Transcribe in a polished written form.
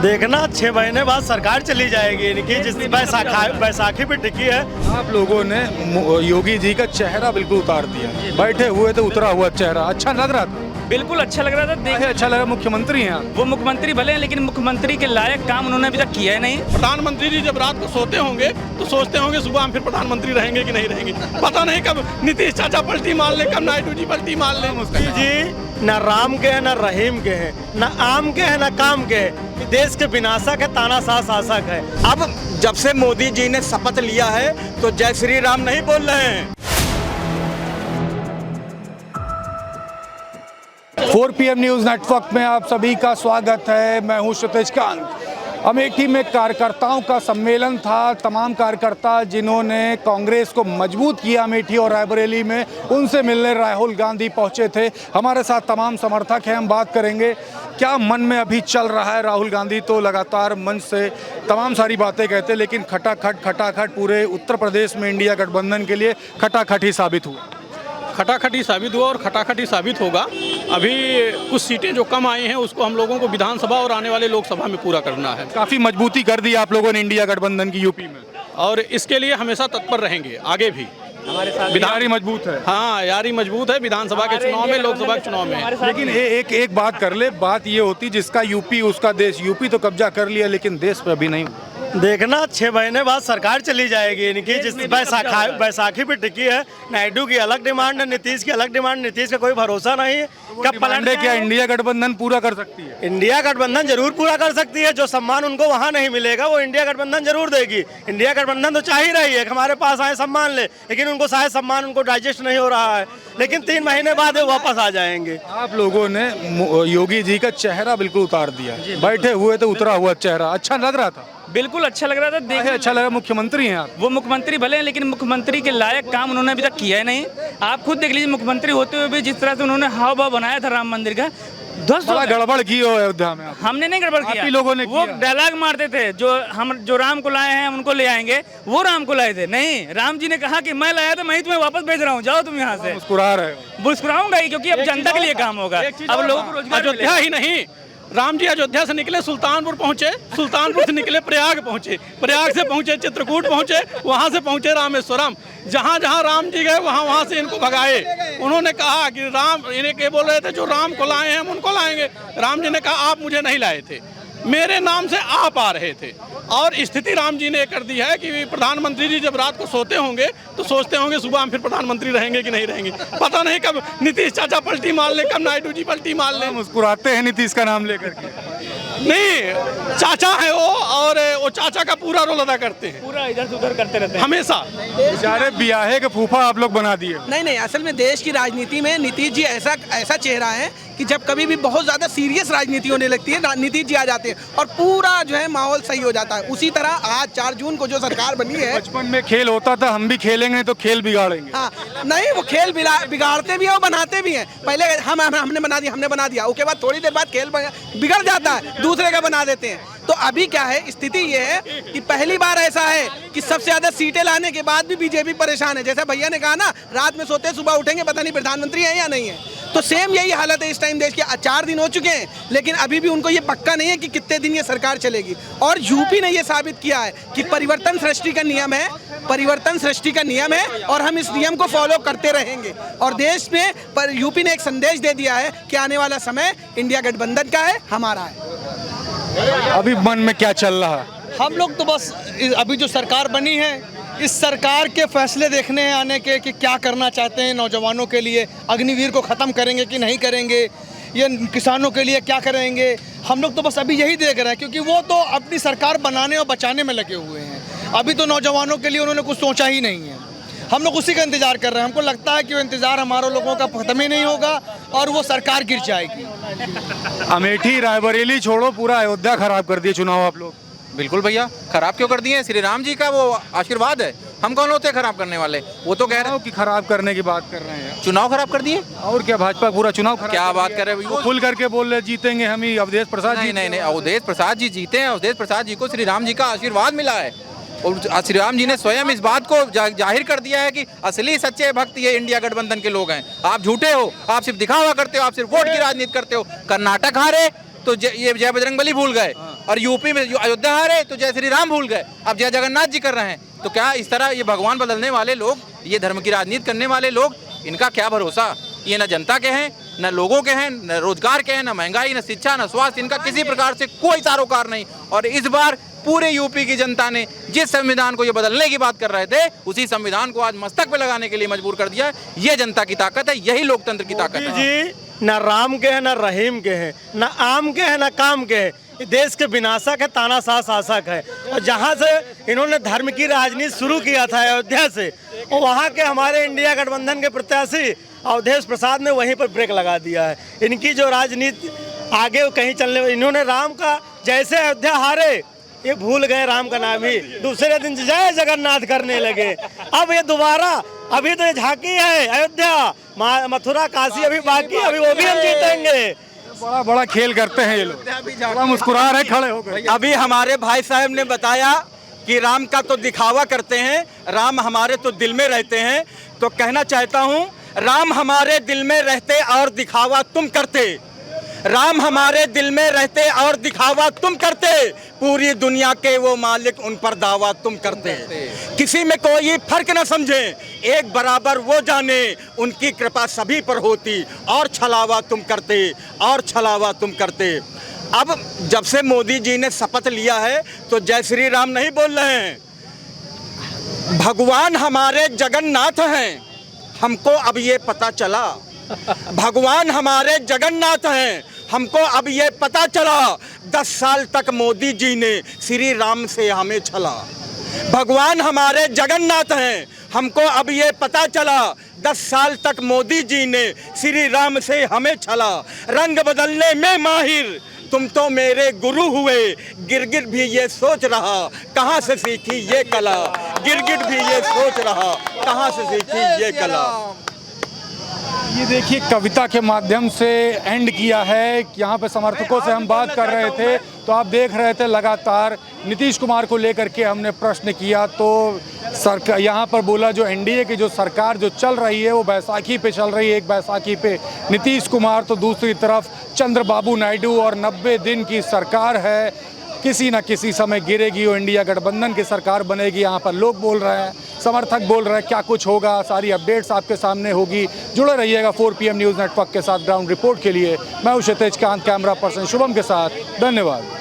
देखना 6 महीने बाद सरकार चली जाएगी इनकी, जिस बैसाखी पे टिकी है। आप लोगों ने योगी जी का चेहरा बिल्कुल उतार दिया, बैठे हुए थे उतरा हुआ चेहरा, अच्छा लग रहा था। बिल्कुल अच्छा लग रहा था देख। अच्छा लगा, मुख्यमंत्री हैं आप। वो मुख्यमंत्री भले हैं लेकिन मुख्यमंत्री के लायक काम उन्होंने अभी तक किया है नहीं। प्रधानमंत्री जी जब रात को सोते होंगे तो सोचते होंगे सुबह हम फिर प्रधानमंत्री रहेंगे कि नहीं रहेंगे, पता नहीं कब नीतीश चाचा पलटी मार ले, कब नायडू जी पलटी मार ले। मोदी जी न राम के हैं न रहीम के हैं, न आम के हैं न काम के हैं, देश के विनाशक है, तानाशाह शासक है। अब जब से मोदी जी ने शपथ लिया है तो जय श्री राम नहीं बोल रहे हैं। 4 PM न्यूज़ नेटवर्क में आप सभी का स्वागत है। मैं हूं क्षितिज कांत। अमेठी में कार्यकर्ताओं का सम्मेलन था। तमाम कार्यकर्ता जिन्होंने कांग्रेस को मजबूत किया अमेठी और रायबरेली में, उनसे मिलने राहुल गांधी पहुंचे थे। हमारे साथ तमाम समर्थक हैं, हम बात करेंगे क्या मन में अभी चल रहा है। राहुल गांधी तो लगातार मंच से तमाम सारी बातें कहते, लेकिन खटाखट पूरे उत्तर प्रदेश में इंडिया गठबंधन के लिए खटाखट ही साबित हुआ। खटाखट ही साबित हुआ और खटाखट ही साबित होगा। अभी कुछ सीटें जो कम आई हैं उसको हम लोगों को विधानसभा और आने वाले लोकसभा में पूरा करना है। काफ़ी मजबूती कर दी आप लोगों ने इंडिया गठबंधन की यूपी में, और इसके लिए हमेशा तत्पर रहेंगे आगे भी। हमारे साथ यारी मजबूत है। हाँ, यारी मजबूत है विधानसभा के चुनाव में, लोकसभा के चुनाव में। लेकिन एक बात कर ले, बात ये होती जिसका यूपी उसका देश। यूपी तो कब्जा कर लिया लेकिन देश पे अभी नहीं। देखना 6 महीने बाद सरकार चली जाएगी इनकी, जिस बैसाखी पे टिकी है। नायडू की अलग डिमांड है, नीतीश की अलग डिमांड। नीतीश का कोई भरोसा नहीं है कब पलट क्या इंडिया गठबंधन पूरा कर सकती है? इंडिया गठबंधन जरूर पूरा कर सकती है। जो सम्मान उनको वहाँ नहीं मिलेगा वो इंडिया गठबंधन जरूर देगी। इंडिया गठबंधन तो चाह ही रही है कि हमारे पास आए सम्मान ले, लेकिन उनको शायद सम्मान उनको डाइजेस्ट नहीं हो रहा है। लेकिन 3 महीने बाद वो वापस आ जाएंगे। आप लोगों ने योगी जी का चेहरा बिल्कुल उतार दिया, बैठे हुए थे उतरा हुआ चेहरा, अच्छा लग रहा था। बिल्कुल अच्छा लग रहा था देख। अच्छा लगा, मुख्यमंत्री हैं आप। वो मुख्यमंत्री भले हैं लेकिन मुख्यमंत्री के लायक काम उन्होंने अभी तक किया है नहीं। आप खुद देख लीजिए, मुख्यमंत्री होते हुए भी जिस तरह से उन्होंने हाव भाव बनाया था राम मंदिर का, बड़ा गड़बड़ की हो अयोध्या में। हमने नहीं गड़बड़ किया, लोगों ने वो डायलॉग मारते थे जो राम को लाए हैं हम उनको ले आएंगे, वो राम को लाए थे। नहीं, राम जी ने कहा कि मैं लाया था, मैं ही तुम्हें वापस भेज रहा हूँ, जाओ तुम यहाँ से। मुस्कुरा रहे हो? मुस्कुराऊंगा ही, क्योंकि अब जनता के लिए काम होगा। अब लोगों को रोजगार अयोध्या ही नहीं, राम जी अयोध्या से निकले सुल्तानपुर पहुंचे, सुल्तानपुर से निकले प्रयाग पहुंचे, प्रयाग से पहुंचे चित्रकूट पहुंचे, वहां से पहुंचे रामेश्वरम। जहां जहां राम जी गए वहां वहां से इनको भगाए। उन्होंने कहा कि राम, इन्हें के बोल रहे थे जो राम को लाए हैं हम उनको लाएंगे। राम जी ने कहा आप मुझे नहीं लाए थे, मेरे नाम से आप आ रहे थे। और स्थिति राम जी ने कर दी है कि प्रधानमंत्री जी जब रात को सोते होंगे तो सोचते होंगे सुबह हम फिर प्रधानमंत्री रहेंगे कि नहीं रहेंगे, पता नहीं कब नीतीश चाचा पलटी मार ले, कब नायडू जी पलटी मार ले। मुस्कुराते हैं नीतीश का नाम लेकर के? नहीं, चाचा है वो, और वो चाचा का पूरा रोल अदा करते हैं, पूरा इधर से उधर करते रहते हैं हमेशा। बेचारे बियाहे के फूफा आप लोग बना दिए। नहीं, असल में देश की राजनीति में नीतीश जी ऐसा चेहरा है कि जब कभी भी बहुत ज्यादा सीरियस राजनीति होने लगती है, नीतीश जी आ जाते हैं और पूरा जो है माहौल सही हो जाता है। उसी तरह आज 4 जून को जो सरकार बनी है, बचपन में खेल होता था, हम भी खेलेंगे तो खेल बिगाड़ेंगे। हाँ, नहीं, वो खेल बिगाड़ते भी है और बनाते भी हैं। पहले हमने बना दिया, उसके बाद थोड़ी देर बाद खेल बिगड़ जाता है, दूसरे का बना देते हैं। तो अभी क्या है, स्थिति ये है कि पहली बार ऐसा है कि सबसे ज्यादा सीटें लाने के बाद भी बीजेपी परेशान है। जैसा भैया ने कहा ना, रात में सोते सुबह उठेंगे पता नहीं प्रधानमंत्री है या नहीं है। तो सेम यही हालत है इस टाइम देश की। 4 दिन हो चुके हैं लेकिन अभी भी उनको ये पक्का नहीं है कि कितने दिन ये सरकार चलेगी। और यूपी ने ये साबित किया है कि परिवर्तन सृष्टि का नियम है, परिवर्तन सृष्टि का नियम है और हम इस नियम को फॉलो करते रहेंगे। और देश में पर यूपी ने एक संदेश दे दिया है कि आने वाला समय इंडिया गठबंधन का है, हमारा है। अभी मन में क्या चल रहा है? हम लोग तो बस अभी जो सरकार बनी है, इस सरकार के फैसले देखने हैं आने के कि क्या करना चाहते हैं नौजवानों के लिए। अग्निवीर को ख़त्म करेंगे कि नहीं करेंगे, ये किसानों के लिए क्या करेंगे। हम लोग तो बस अभी यही देख रहे हैं, क्योंकि वो तो अपनी सरकार बनाने और बचाने में लगे हुए हैं। अभी तो नौजवानों के लिए उन्होंने कुछ सोचा ही नहीं है। हम लोग उसी का इंतज़ार कर रहे हैं। हमको लगता है कि वो इंतज़ार हमारे लोगों का ख़त्म ही नहीं होगा और वो सरकार गिर जाएगी। अमेठी रायबरेली छोड़ो, पूरा अयोध्या खराब कर दिए चुनाव आप लोग। बिल्कुल भैया, खराब क्यों कर दिए? श्री राम जी का वो आशीर्वाद है, हम कौन होते हैं खराब करने वाले? वो तो कह रहे हैं कि खराब करने की बात कर रहे हैं। चुनाव खराब कर दिए और क्या, भाजपा पूरा चुनाव खराब? क्या बात कर रहे हैं? खुल करके बोल रहे जीतेंगे हम ही, अवधेश प्रसाद जी। नहीं, अवधेश प्रसाद जी जीते हैं। अवधेश प्रसाद जी को श्री राम जी का आशीर्वाद मिला है और श्री राम जी ने स्वयं इस बात को जाहिर कर दिया है कि असली सच्चे भक्त ये इंडिया गठबंधन के लोग हैं। आप झूठे हो, आप सिर्फ दिखावा करते हो, आप सिर्फ वोट की राजनीति करते हो। कर्नाटक हारे तो ये जय बजरंगबली भूल गए, और यूपी में जो अयोध्या हारे तो जय श्री राम भूल गए, अब जय जगन्नाथ जी कर रहे हैं। तो क्या इस तरह ये भगवान बदलने वाले लोग, ये धर्म की राजनीति करने वाले लोग, इनका क्या भरोसा? ये न जनता के हैं, न लोगों के हैं, न रोजगार के हैं, न महंगाई, न शिक्षा, न स्वास्थ्य, इनका किसी प्रकार से कोई सरोकार नहीं। और इस बार पूरे यूपी की जनता ने जिस संविधान को ये बदलने की बात कर रहे थे, उसी संविधान को आज मस्तक पे लगाने के लिए मजबूर कर दिया। ये जनता की ताकत है, यही लोकतंत्र की ताकत है जी। न राम के हैं, न रहीम के हैं, न आम के हैं, न काम के हैं। ये देश के विनाशक है, तानाशाह शासक है। और जहाँ से इन्होंने धर्म की राजनीति शुरू किया था अयोध्या से, और वहाँ के हमारे इंडिया गठबंधन के प्रत्याशी अवधेश प्रसाद ने वहीं पर ब्रेक लगा दिया है। इनकी जो राजनीति आगे कहीं चलने, इन्होंने राम का जैसे अयोध्या हारे, ये भूल गए राम का नाम ही, दूसरे दिन जय जगन्नाथ करने लगे। अब ये दोबारा, अभी तो ये झांकी है अयोध्या, मथुरा काशी अभी बाकी, अभी वो भी हम जीतेंगे। बड़ा बड़ा खेल करते हैं ये लोग, बड़ा मुस्कुरा रहे खड़े होकर। अभी हमारे भाई साहब ने बताया कि राम का तो दिखावा करते हैं, राम हमारे तो दिल में रहते हैं। तो कहना चाहता हूँ, राम हमारे दिल में रहते और दिखावा तुम करते, राम हमारे दिल में रहते और दिखावा तुम करते, पूरी दुनिया के वो मालिक उन पर दावा तुम करते। किसी में कोई फर्क न समझे, एक बराबर वो जाने, उनकी कृपा सभी पर होती, और छलावा तुम करते, और छलावा तुम करते। अब जब से मोदी जी ने शपथ लिया है तो जय श्री राम नहीं बोल रहे हैं। भगवान हमारे जगन्नाथ हैं, हमको अब ये पता चला। भगवान हमारे जगन्नाथ हैं, हमको अब ये पता चला। 10 साल तक मोदी जी ने श्री राम से हमें छला। भगवान हमारे जगन्नाथ हैं, हमको अब ये पता चला। 10 साल तक मोदी जी ने श्री राम से हमें छला। रंग बदलने में माहिर तुम तो मेरे गुरु हुए, गिरगिट भी ये सोच रहा कहाँ से सीखी ये कला। गिरगिट भी ये सोच रहा कहाँ से सीखी ये कला। ये देखिए कविता के माध्यम से एंड किया है। यहाँ पे समर्थकों से हम बात कर रहे थे तो आप देख रहे थे लगातार नीतीश कुमार को लेकर के हमने प्रश्न किया तो सरकार यहाँ पर बोला जो एनडीए की जो सरकार जो चल रही है वो बैसाखी पे चल रही है, एक बैसाखी पे नीतीश कुमार, तो दूसरी तरफ चंद्रबाबू नायडू, और 90 दिन की सरकार है, किसी न किसी समय गिरेगी, वो इंडिया गठबंधन की सरकार बनेगी। यहाँ पर लोग बोल रहे हैं, समर्थक बोल रहे हैं, क्या कुछ होगा, सारी अपडेट्स आपके सामने होगी। जुड़े रहिएगा 4 PM न्यूज़ नेटवर्क के साथ। ग्राउंड रिपोर्ट के लिए मैं हूं क्षितिज कांत, कैमरा पर्सन शुभम के साथ। धन्यवाद।